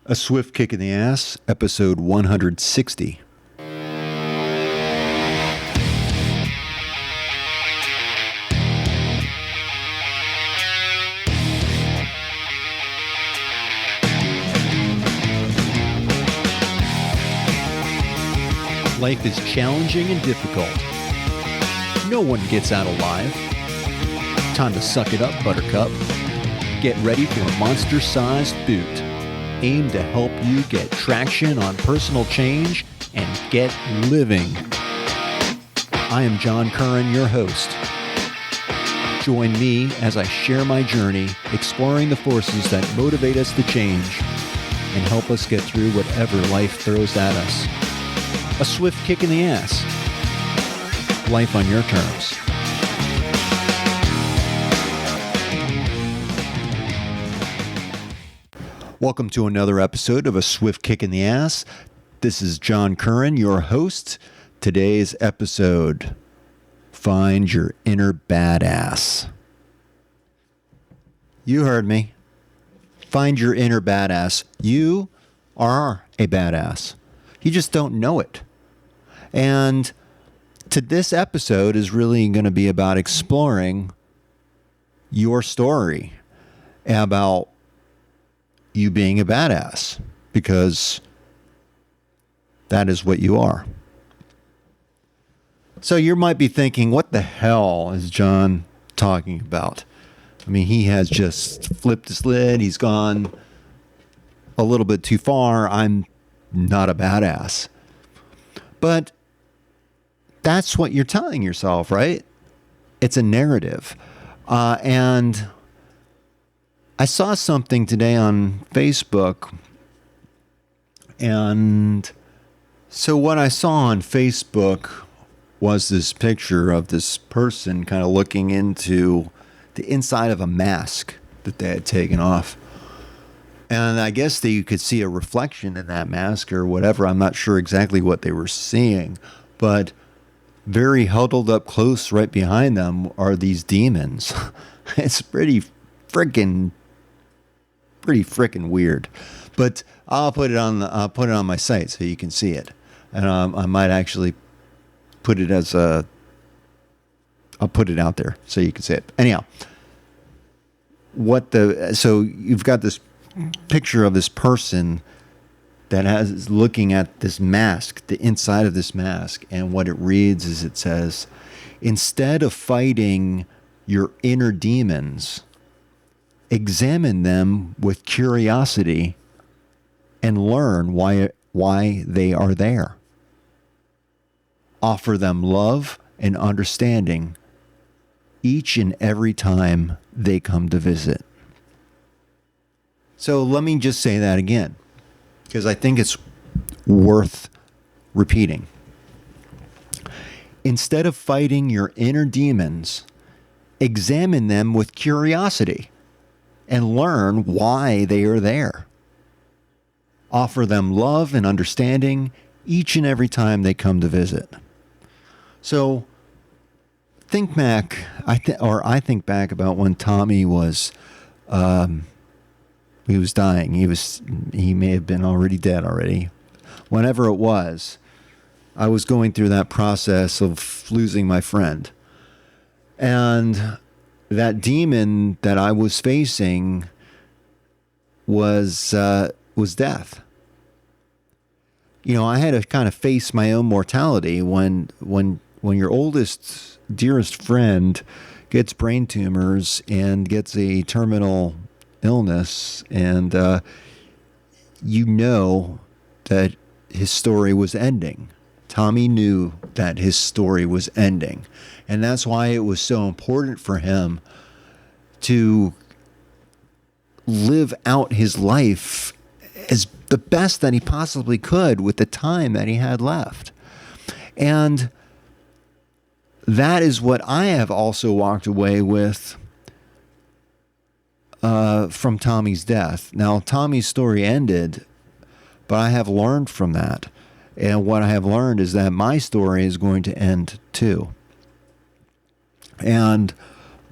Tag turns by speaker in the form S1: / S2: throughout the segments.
S1: A Swift Kick in the Ass, episode 160. Life is challenging and difficult. No one gets out alive. Time to suck it up, Buttercup. Get ready for a monster-sized boot, aimed to help you get traction on personal change and get living. I am John Curran, your host. Join me as I share my journey, exploring the forces that motivate us to change and help us get through whatever life throws at us. A swift kick in the ass. Life on your terms. Welcome to another episode of A Swift Kick in the Ass. This is John Curran, your host. Today's episode, Find Your Inner Badass. You heard me. Find your inner badass. You are a badass. You just don't know it. And this episode is really going to be about exploring your story, about you being a badass, because that is what you are. So you might be thinking, what the hell is John talking about? I mean, he has just flipped his lid. He's gone a little bit too far. I'm not a badass. But that's what you're telling yourself, right? It's a narrative. And I saw something today on Facebook. And so what I saw on Facebook was this picture of this person kind of looking into the inside of a mask that they had taken off. And I guess that you could see a reflection in that mask or whatever. I'm not sure exactly what they were seeing, but very huddled up close right behind them are these demons. It's pretty freaking weird. But I'll put it on my site so you can see it. And I might actually put it I'll put it out there so you can see it. Anyhow, so you've got this picture of this person that is looking at this mask, the inside of this mask, and what it reads is it says, instead of fighting your inner demons, examine them with curiosity and learn why they are there. Offer them love and understanding each and every time they come to visit. So let me just say that again, because I think it's worth repeating. Instead of fighting your inner demons, examine them with curiosity and learn why they are there. Offer them love and understanding each and every time they come to visit. So think back, I think back about when Tommy was he was dying. He may have been already dead already. Whenever it was, I was going through that process of losing my friend. And that demon that I was facing was death. You know, I had to kind of face my own mortality when your oldest, dearest friend gets brain tumors and gets a terminal illness, and you know that his story was ending. Tommy knew that his story was ending, and that's why it was so important for him to live out his life as the best that he possibly could with the time that he had left. And that is what I have also walked away with from Tommy's death. Now, Tommy's story ended, but I have learned from that. And what I have learned is that my story is going to end too. And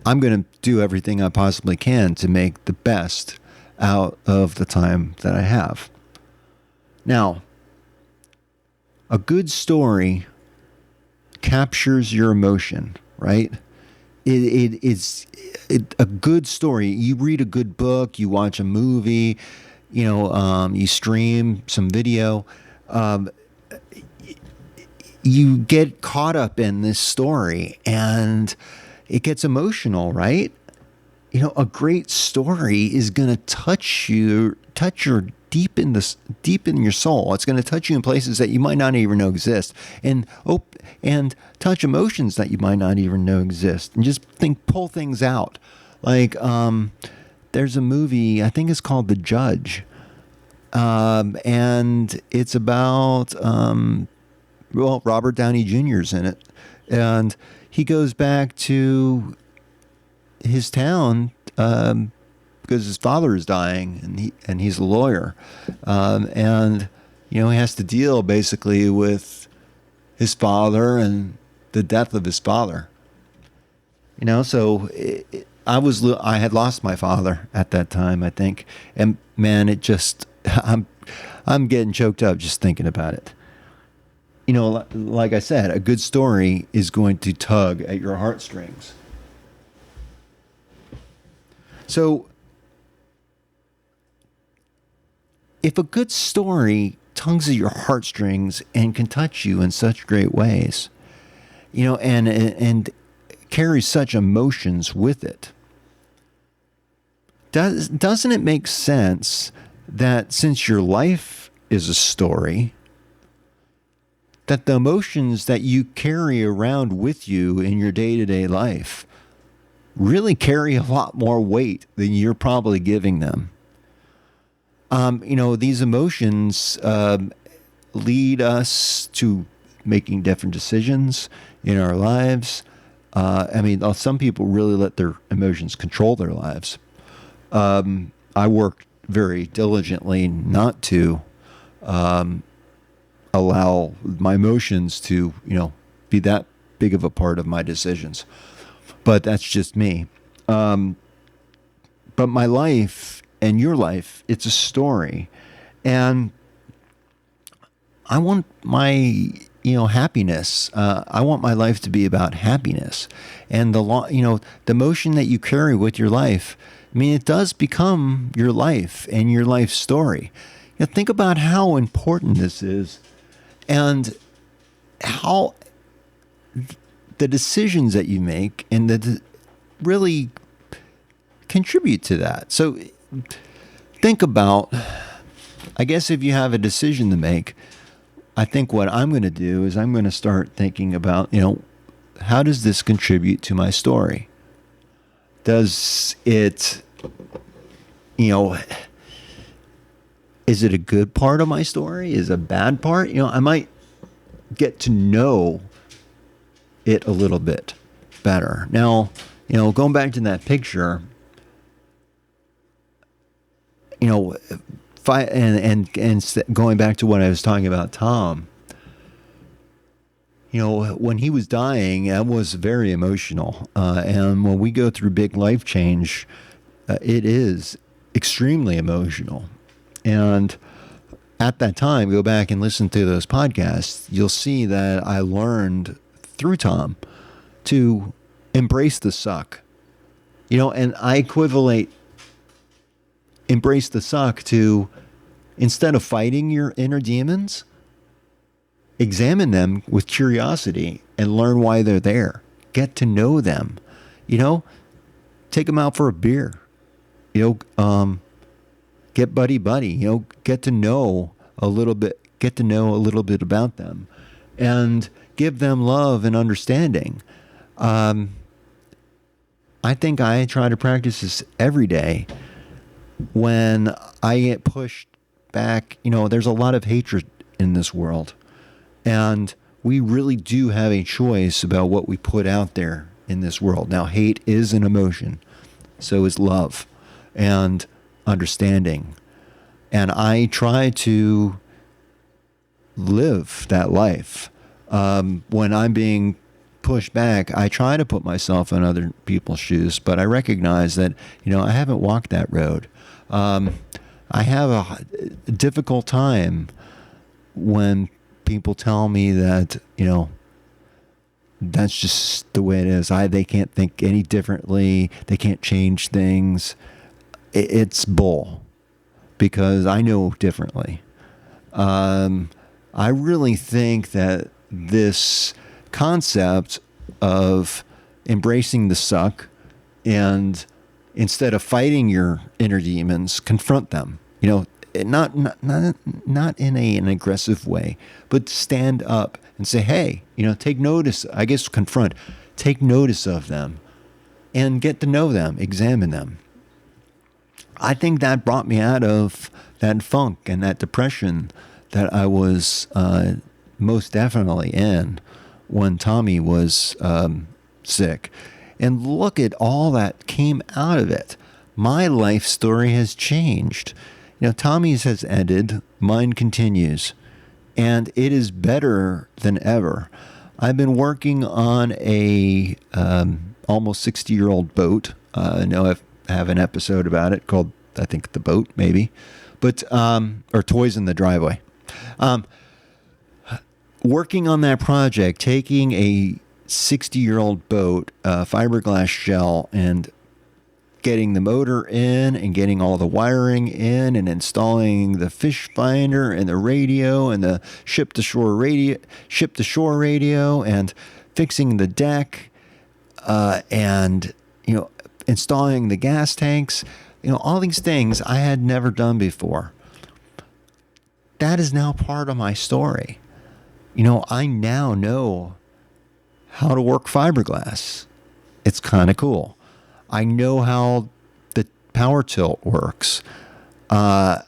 S1: I'm going to do everything I possibly can to make the best out of the time that I have. Now, a good story captures your emotion, right? It's a good story. You read a good book, you watch a movie, you stream some video. You get caught up in this story and it gets emotional, right? A great story is going to touch your deep in your soul. It's going to touch you in places that you might not even know exist, and touch emotions that you might not even know exist, and just pull things out. Like there's a movie, I think it's called The Judge, and it's about Robert Downey Jr.'s in it, and he goes back to his town because his father is dying, and he's a lawyer, and he has to deal basically with his father and the death of his father. So I had lost my father at that time, I think, and man, it just I'm getting choked up just thinking about it. Like I said, a good story is going to tug at your heartstrings. So, if a good story tugs at your heartstrings and can touch you in such great ways, and carries such emotions with it, doesn't it make sense that since your life is a story, that the emotions that you carry around with you in your day-to-day life really carry a lot more weight than you're probably giving them? These emotions lead us to making different decisions in our lives. Some people really let their emotions control their lives. I work very diligently not to allow my emotions to, be that big of a part of my decisions. But that's just me. But my life and your life, it's a story. And I want my, happiness. I want my life to be about happiness. And the emotion that you carry with your life, it does become your life and your life story. Think about how important this is and how the decisions that you make and really contribute to that. So think about, I guess if you have a decision to make, I think what I'm going to do is I'm going to start thinking about, how does this contribute to my story? Does it, is it a good part of my story? Is it a bad part? I might get to know it a little bit better. Now, going back to that picture, and going back to what I was talking about, Tom, when he was dying, that was very emotional. And when we go through big life change, it is extremely emotional. And at that time, go back and listen to those podcasts, you'll see that I learned through Tom to embrace the suck. And I equivalent embrace the suck to, instead of fighting your inner demons, examine them with curiosity and learn why they're there. Get to know them. Take them out for a beer. Get buddy. Get to know a little bit about them, and give them love and understanding. I think I try to practice this every day. When I get pushed back, there's a lot of hatred in this world. And we really do have a choice about what we put out there in this world. Now, hate is an emotion. So is love and understanding. And I try to live that life. When I'm being pushed back, I try to put myself in other people's shoes, but I recognize that, I haven't walked that road. I have a difficult time when people tell me that, that's just the way it is. They can't think any differently. They can't change things. It's bull, because I know differently. I really think that this concept of embracing the suck, and instead of fighting your inner demons, confront them. Not in an aggressive way, but stand up and say, hey, take notice. I guess confront, take notice of them, and get to know them, examine them. I think that brought me out of that funk and that depression that I was most definitely in when Tommy was sick. And look at all that came out of it. My life story has changed. Tommy's has ended. Mine continues. And it is better than ever. I've been working on a almost 60-year-old boat. I know I have an episode about it called, I think, The Boat, maybe. But, or Toys in the Driveway. Working on that project, taking a 60-year-old boat, fiberglass shell, and getting the motor in and getting all the wiring in and installing the fish finder and the radio and the ship to shore radio and fixing the deck, and installing the gas tanks, all these things I had never done before. That is now part of my story. I now know how to work fiberglass. It's kind of cool. I know how the power tilt works. Real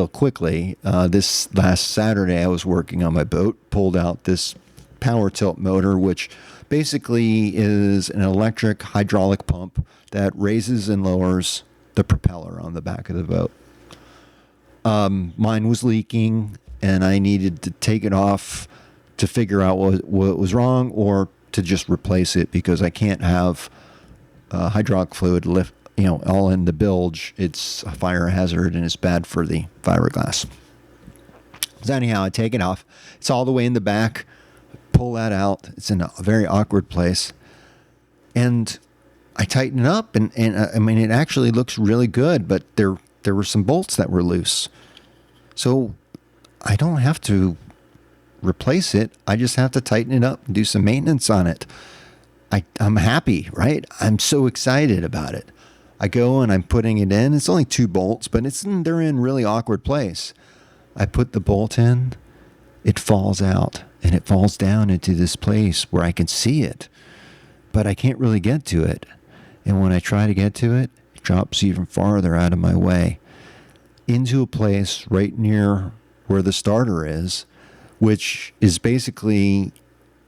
S1: quickly, this last Saturday I was working on my boat, pulled out this power tilt motor, which basically is an electric hydraulic pump that raises and lowers the propeller on the back of the boat. Mine was leaking, and I needed to take it off to figure out what was wrong, or to just replace it, because I can't have hydraulic fluid lift, all in the bilge. It's a fire hazard and it's bad for the fiberglass. So anyhow, I take it off. It's all the way in the back. Pull that out. It's in a very awkward place, and I tighten it up, and I mean, it actually looks really good, but there were some bolts that were loose. So I don't have to replace it. I just have to tighten it up and do some maintenance on it. I'm happy, right? I'm so excited about it. I go and I'm putting it in. It's only 2 bolts, but they're in really awkward place. I put the bolt in. It falls out, and it falls down into this place where I can see it, but I can't really get to it. And when I try to get to it, it drops even farther out of my way into a place right near where the starter is, which is basically,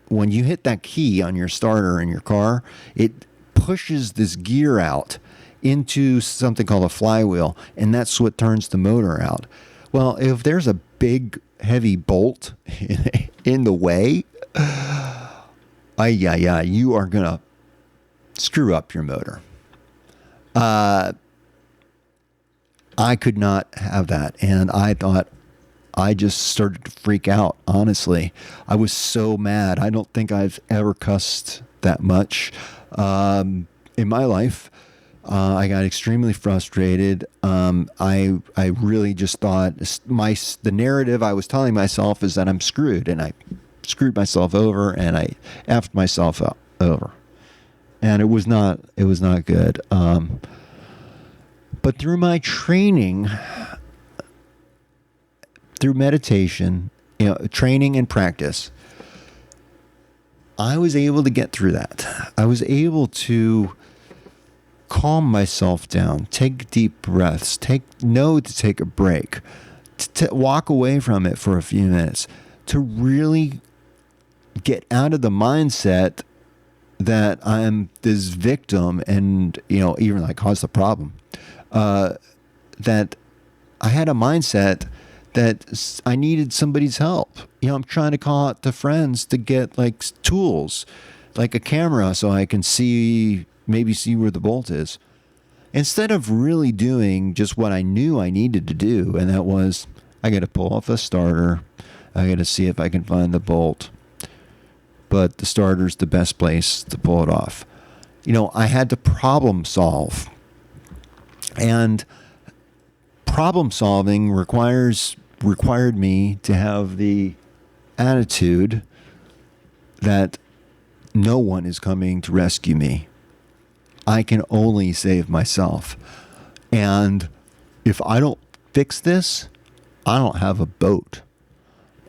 S1: when you hit that key on your starter in your car, it pushes this gear out into something called a flywheel, and that's what turns the motor out. Well, if there's a big, heavy bolt in the way, you are going to screw up your motor. I could not have that, and I thought, I just started to freak out, honestly. I was so mad. I don't think I've ever cussed that much in my life. I got extremely frustrated. I really just thought the narrative I was telling myself is that I'm screwed, and I screwed myself over, and I effed myself over. And it was not good. But through my training, through meditation, training and practice, I was able to get through that. I was able to calm myself down, take deep breaths, know to take a break, to walk away from it for a few minutes, to really get out of the mindset that I'm this victim and, even I caused the problem. That I had a mindset that I needed somebody's help. I'm trying to call out to friends to get tools, like a camera, so I can maybe see where the bolt is, instead of really doing just what I knew I needed to do. And that was I got to pull off a starter. I got to see if I can find the bolt. But the starter's the best place to pull it off. I had to problem solve. And problem solving required me to have the attitude that no one is coming to rescue me. I can only save myself. And if I don't fix this, I don't have a boat.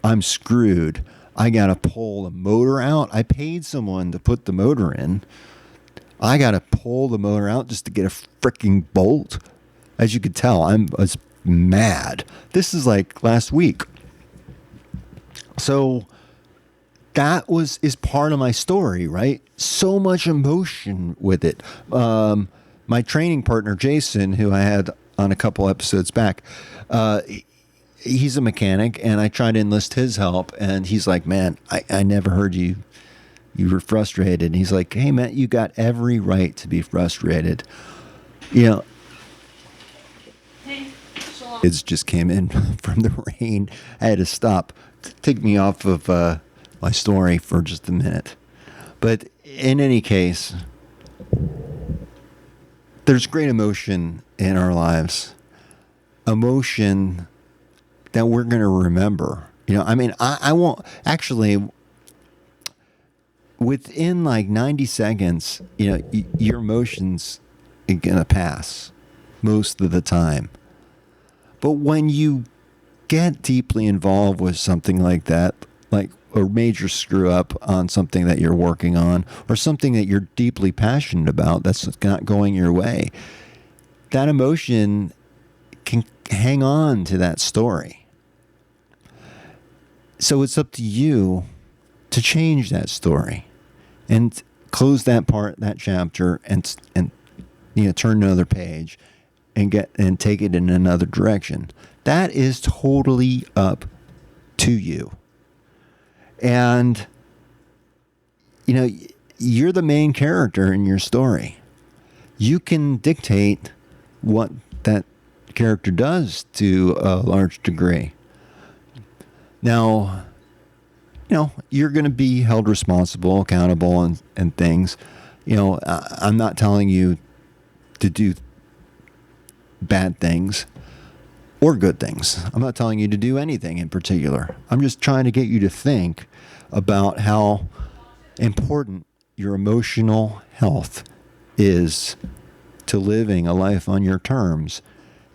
S1: I'm screwed. I got to pull the motor out. I paid someone to put the motor in. I got to pull the motor out just to get a freaking bolt. As you could tell, I was mad. This is like last week. So that is part of my story, right? So much emotion with it. My training partner, Jason, who I had on a couple episodes back, he's a mechanic, and I tried to enlist his help, and he's like, man, I never heard you were frustrated. And he's like, hey, man, you got every right to be frustrated. Kids just came in from the rain. I had to stop. Take me off of my story for just a minute. But in any case, there's great emotion in our lives. Emotion that we're going to remember. I won't actually, within like 90 seconds, your emotions are going to pass most of the time. But when you get deeply involved with something like that, like a major screw up on something that you're working on, or something that you're deeply passionate about that's not going your way, that emotion can hang on to that story. So it's up to you to change that story and close that chapter, and turn another page and take it in another direction. That is totally up to you. And you're the main character in your story. You can dictate what that character does to a large degree. Now, you're going to be held responsible, accountable, and things. I'm not telling you to do bad things or good things. I'm not telling you to do anything in particular. I'm just trying to get you to think about how important your emotional health is to living a life on your terms.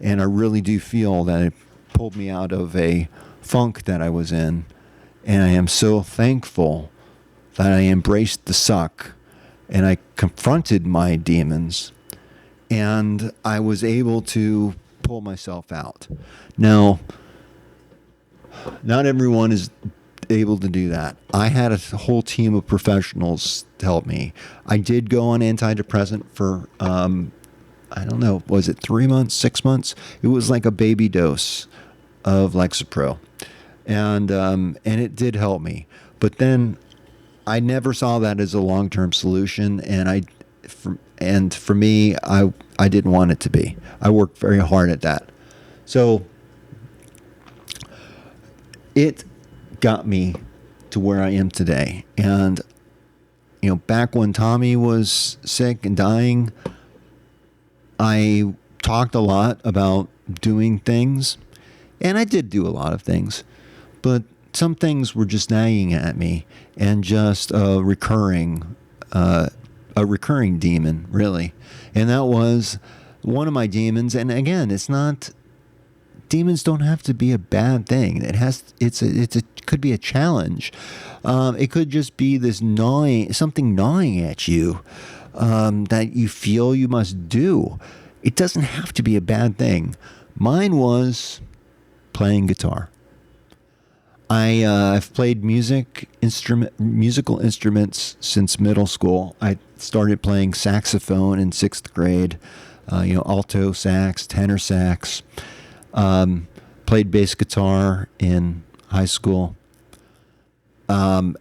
S1: And I really do feel that it pulled me out of a funk that I was in. And I am so thankful that I embraced the suck and I confronted my demons, and I was able to pull myself out. Now, not everyone is able to do that. I had a whole team of professionals to help me. I did go on antidepressant for, I don't know, was it 3 months, 6 months? It was like a baby dose of Lexapro. And it did help me. But then I never saw that as a long-term solution, and for me, I didn't want it to be. I worked very hard at that. So it got me to where I am today. And, back when Tommy was sick and dying, I talked a lot about doing things. And I did do a lot of things. But some things were just nagging at me, and just a recurring demon, really. And that was one of my demons. And again, demons don't have to be a bad thing. It could be a challenge. It could just be this something gnawing at you, that you feel you must do. It doesn't have to be a bad thing. Mine was playing guitar. I've played musical instruments since middle school. I started playing saxophone in 6th grade, alto sax, tenor sax. Played bass guitar in high school. And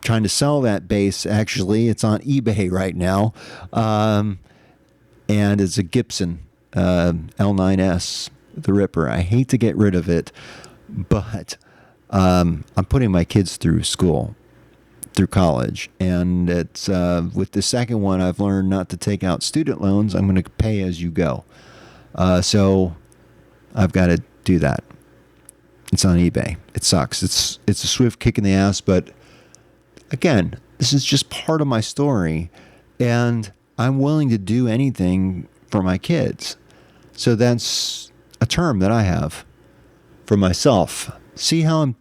S1: trying to sell that bass, actually. It's on eBay right now. And it's a Gibson L9S. the Ripper. I hate to get rid of it, but I'm putting my kids through school, through college, and it's with the second one, I've learned not to take out student loans. I'm going to pay as you go. So I've got to do that. It's on eBay. It sucks. It's a swift kick in the ass, but again, this is just part of my story, and I'm willing to do anything for my kids. So that's a term that I have for myself. See how I'm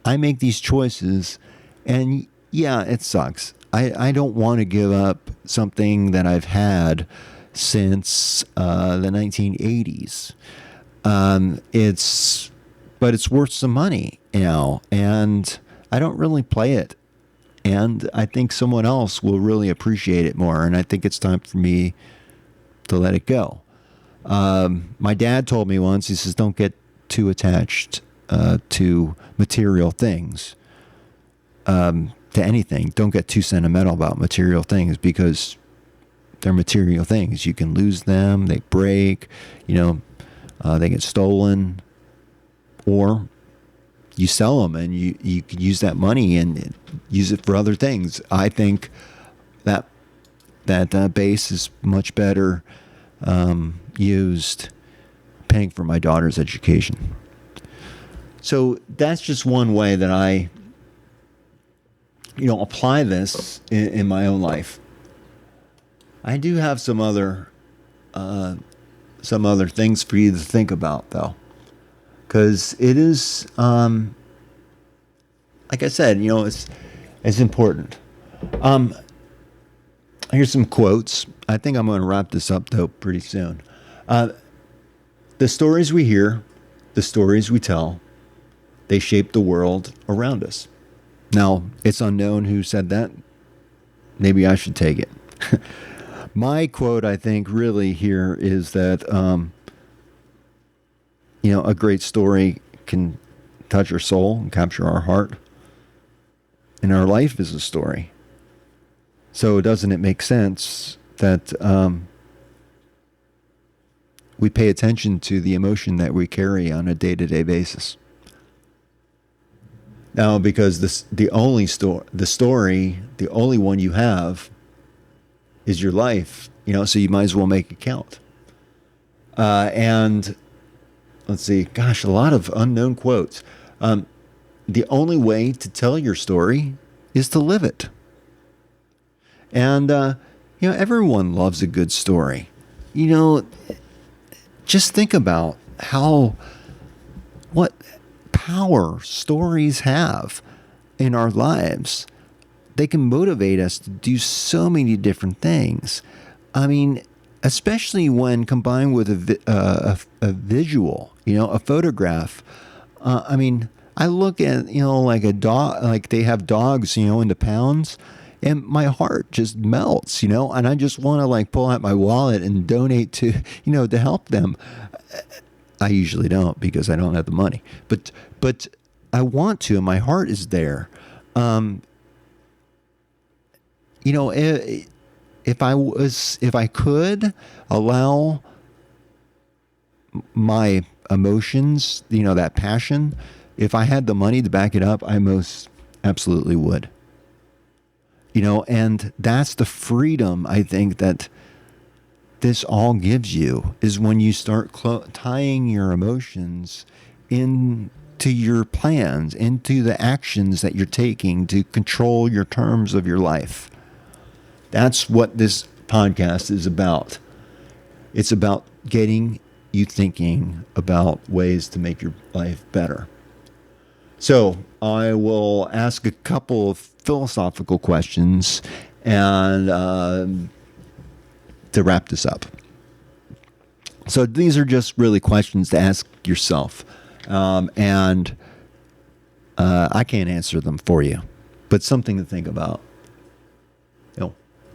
S1: I make these choices, and yeah, it sucks. I don't want to give up something that I've had since the 1980s. But it's worth some money now, and I don't really play it. And I think someone else will really appreciate it more. And I think it's time for me to let it go. My dad told me once, he says, don't get too attached to material things, to anything. Don't get too sentimental about material things, because they're material things. You can lose them. They break, they get stolen, or you sell them and you can use that money and use it for other things. I think that base is much better used paying for my daughter's education. So that's just one way that I, apply this in my own life. I do have some other things for you to think about, though. Because it is, like I said, it's important. Here's some quotes. I think I'm going to wrap this up, though, pretty soon. The stories we hear, the stories we tell, they shape the world around us. Now, it's unknown who said that. Maybe I should take it. My quote, I think, really here is that, a great story can touch our soul and capture our heart. And our life is a story. So doesn't it make sense that we pay attention to the emotion that we carry on a day-to-day basis? Now, because the only one you have is your life, so you might as well make it count. And let's see, gosh, a lot of unknown quotes. The only way to tell your story is to live it. And, everyone loves a good story. Just think about what power stories have in our lives. They can motivate us to do so many different things. I mean, especially when combined with a visual, a photograph. I look at, like a dog, like they have dogs, in the pounds, and my heart just melts, and I just want to pull out my wallet and donate to help them. I usually don't, because I don't have the money, but I want to, and my heart is there. If I could allow my emotions, that passion, if I had the money to back it up, I most absolutely would. And that's the freedom, I think, that this all gives you, is when you start tying your emotions into your plans, into the actions that you're taking to control your terms of your life. That's what this podcast is about. It's about getting you thinking about ways to make your life better. So I will ask a couple of philosophical questions and to wrap this up. So these are just really questions to ask yourself. And I can't answer them for you, but something to think about.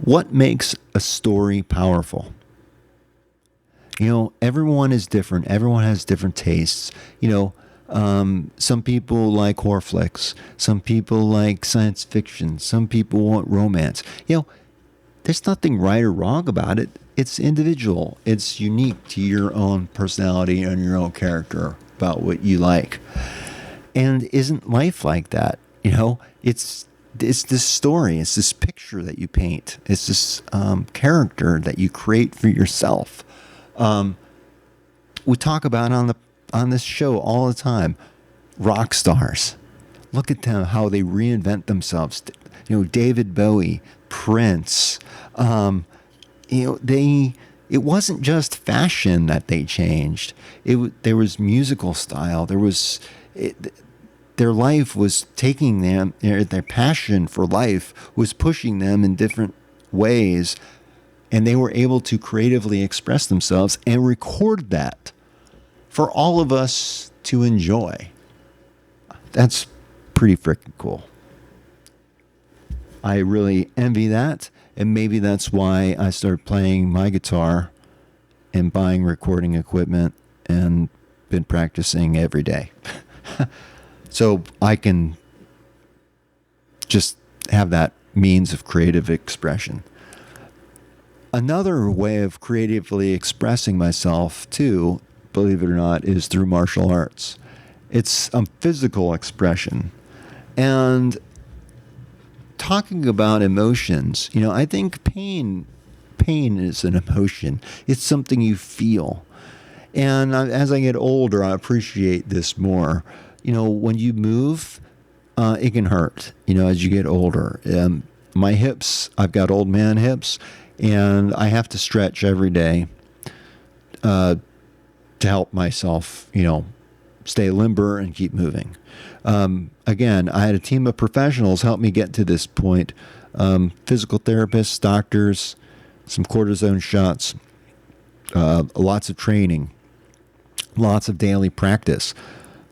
S1: What makes a story powerful? Everyone is different. Everyone has different tastes. Some people like horror flicks. Some people like science fiction. Some people want romance. There's nothing right or wrong about it. it's individual. It's unique to your own personality and your own character about what you like. And isn't life like that? You know, it's this story. It's this picture that you paint. It's this character that you create for yourself. We talk about on this show all the time, rock stars. Look at them, how they reinvent themselves. You know, David Bowie, Prince. It wasn't just fashion that they changed. There was musical style. Their life was taking them. Their passion for life was pushing them in different ways, and they were able to creatively express themselves and record that for all of us to enjoy. That's pretty freaking cool. I really envy that, and maybe that's why I started playing my guitar and buying recording equipment and been practicing every day. So I can just have that means of creative expression. Another way of creatively expressing myself, too, believe it or not, is through martial arts. It's a physical expression. And talking about emotions, you know, I think pain is an emotion. It's something you feel. And as I get older, I appreciate this more. You know, when you move, it can hurt, you know, as you get older. My hips, I've got old man hips, and I have to stretch every day to help myself, you know, stay limber and keep moving. Again, I had a team of professionals help me get to this point. Physical therapists, doctors, some cortisone shots, lots of training, lots of daily practice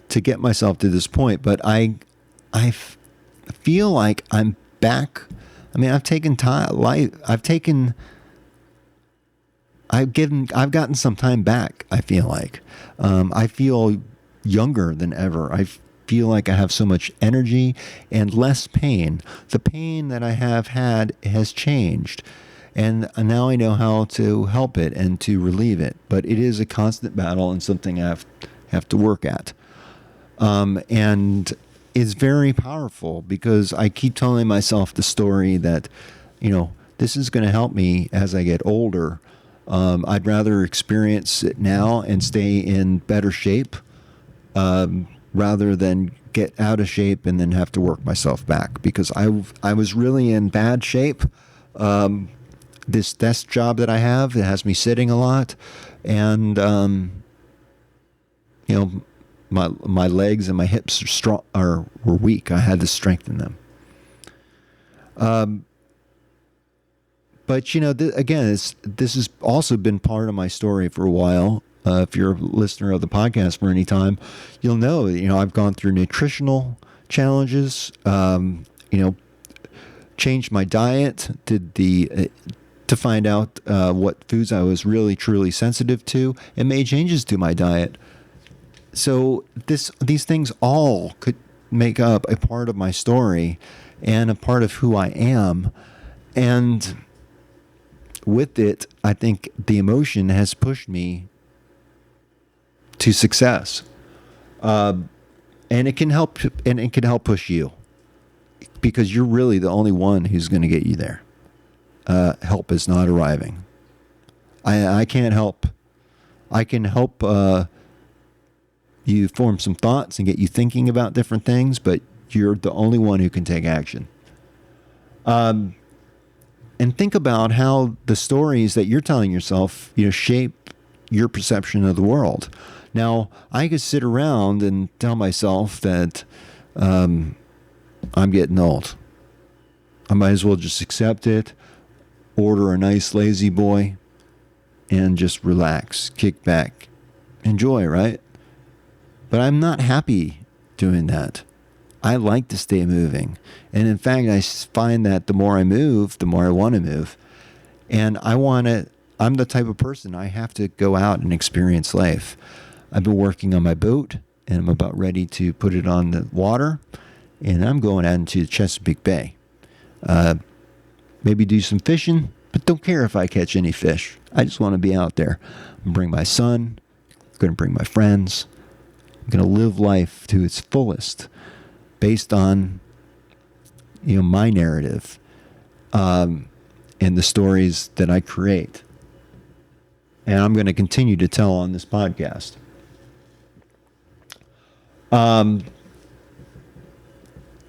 S1: to get myself to this point. But I feel like I'm back. I mean, I've taken time. I've gotten some time back. I feel like I feel younger than ever. I feel like I have so much energy and less pain. The pain that I have had has changed, and now I know how to help it and to relieve it. But it is a constant battle and something I have to work at. And it's very powerful because I keep telling myself the story that, you know, this is going to help me as I get older. I'd rather experience it now and stay in better shape rather than get out of shape and then have to work myself back, because I was really in bad shape. This desk job that I have, it has me sitting a lot, and you know, my legs and my hips were weak. I had to strengthen them. But you know, again, this has also been part of my story for a while. If you're a listener of the podcast for any time, you'll know, you know, I've gone through nutritional challenges, you know, changed my diet, to find out what foods I was really, truly sensitive to, and made changes to my diet. So these things all could make up a part of my story and a part of who I am. And with it, I think the emotion has pushed me to success. And it can help push you, because you're really the only one who's going to get you there. Help is not arriving. I can't help. I can help you form some thoughts and get you thinking about different things, but you're the only one who can take action. And think about how the stories that you're telling yourself, you know, shape your perception of the world. Now, I could sit around and tell myself that I'm getting old. I might as well just accept it, order a nice lazy boy, and just relax, kick back, enjoy, right? But I'm not happy doing that. I like to stay moving. And in fact, I find that the more I move, the more I want to move. And I'm the type of person, I have to go out and experience life. I've been working on my boat, and I'm about ready to put it on the water, and I'm going out into Chesapeake Bay. Maybe do some fishing, but don't care if I catch any fish. I just want to be out there. I'm going to bring my son. I'm going to bring my friends. I'm going to live life to its fullest based on, my narrative and the stories that I create. And I'm going to continue to tell on this podcast.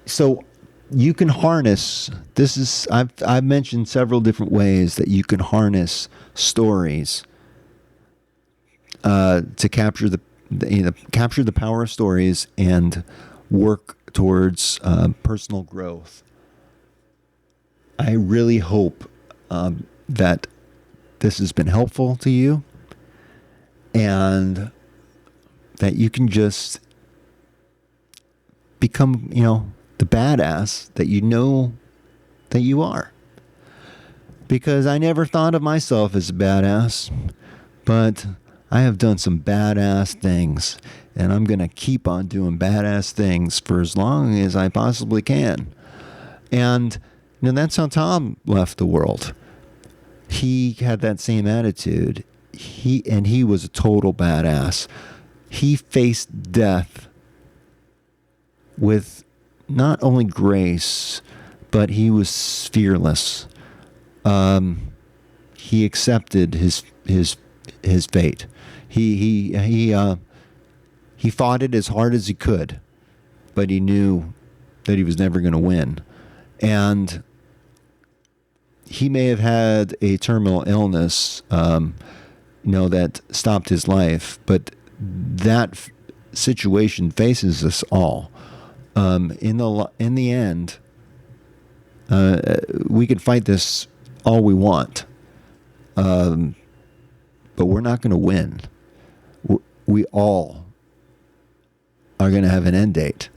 S1: So you can harness, I've mentioned several different ways that you can harness stories to capture the power of stories and work towards personal growth. I really hope that this has been helpful to you and that you can just become, the badass that you know that you are. Because I never thought of myself as a badass, but I have done some badass things, and I'm going to keep on doing badass things for as long as I possibly can. And that's how Tom left the world. He had that same attitude. He was a total badass. He faced death with not only grace, but he was fearless. He accepted his fate. He fought it as hard as he could, but he knew that he was never going to win. And he may have had a terminal illness, that stopped his life, but that situation faces us all. In the end, we can fight this all we want, but we're not going to win. We all are going to have an end date.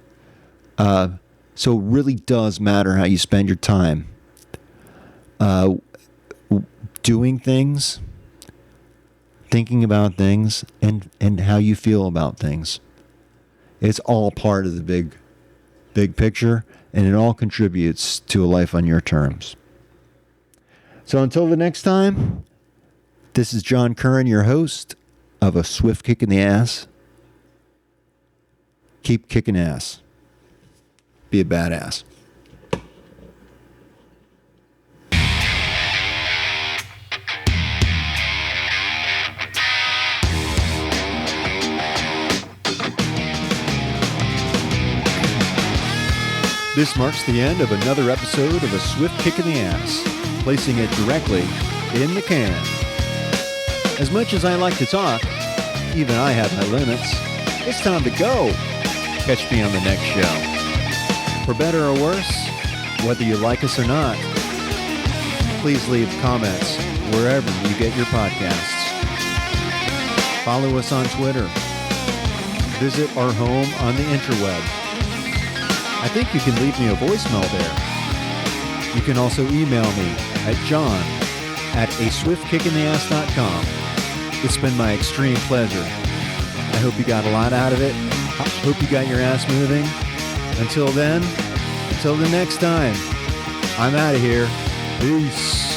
S1: So it really does matter how you spend your time. Doing things, thinking about things, and how you feel about things. It's all part of the big picture, and it all contributes to a life on your terms. So until the next time, this is John Curran, your host of A Swift Kick in the Ass. Keep kicking ass. Be a badass. This marks the end of another episode of A Swift Kick in the Ass, placing it directly in the can. As much as I like to talk, even I have my limits. It's time to go. Catch me on the next show. For better or worse, whether you like us or not, please leave comments wherever you get your podcasts. Follow us on Twitter. Visit our home on the interweb. I think you can leave me a voicemail there. You can also email me at john@aswiftkickintheass.com. It's been my extreme pleasure. I hope you got a lot out of it. I hope you got your ass moving. Until then, until the next time, I'm out of here. Peace.